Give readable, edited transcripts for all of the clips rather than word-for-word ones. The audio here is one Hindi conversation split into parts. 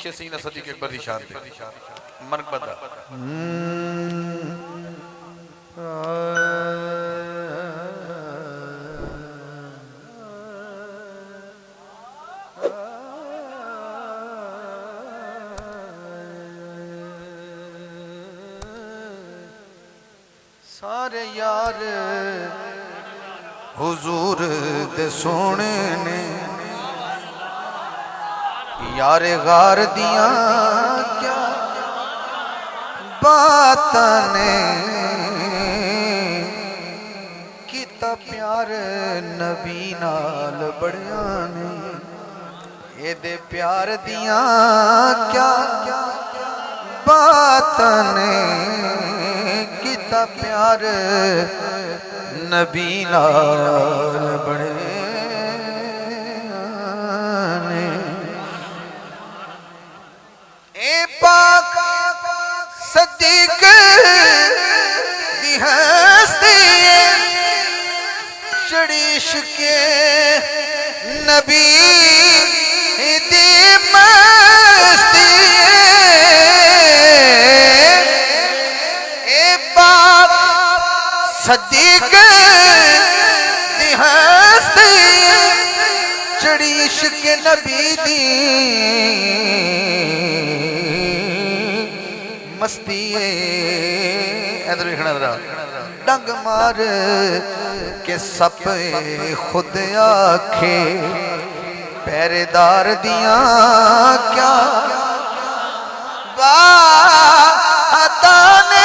पीछे सीना सदीक अकबर दी शान पे मन बदा सारे यार हुजूर दे सोने ने यार गार दिया क्या बातां ने किता प्यार नबी नाल बड़िया ने एदे प्यार दिया क्या बातां ने किता प्यार नबी नाल बड़े ने ए पाक सदीक दी हस्ती चढ़ी इश्क़े नबी दी मस्ती सदीक दी हस्ती चढ़ी इश्क़े नबी दी मस्ती इधर देखना जरा डंग मार के सप खुद आखे पहरेदार दिया क्या बातां ने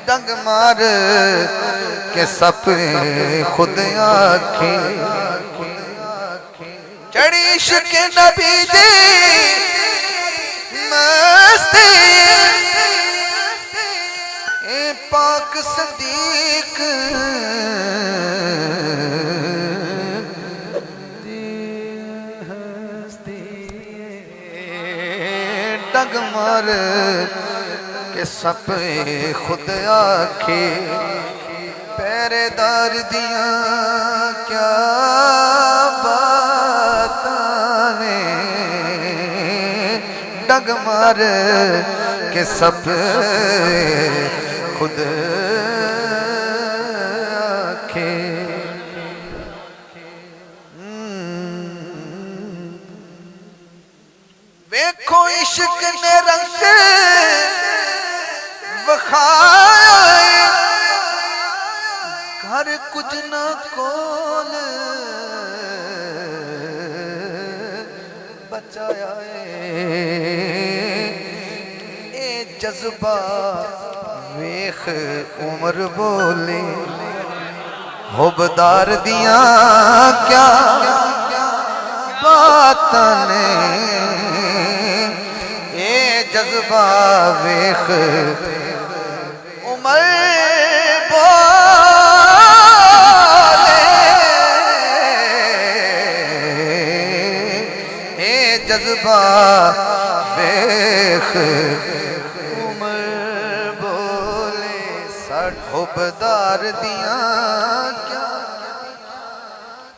डंग मार के सप खुद आखे चढ़ी इश्क़े नबी दी मस्ती ए पाक सदीक दी हस्ती डंग मार के सप खुद आखे पहरेदार दिया क्या बातां ने डंग मार के सप खुद आखे वेखो इश्क ने रंग वखाया घर कुछ ना कोल बचाया ए जज्बा वेख उम्र बोले हुबदार दिया क्या बातां ने ए जज्बा वेख उमर बोले ए जज्बा वेख उमर बोले सठ हुबदार दिया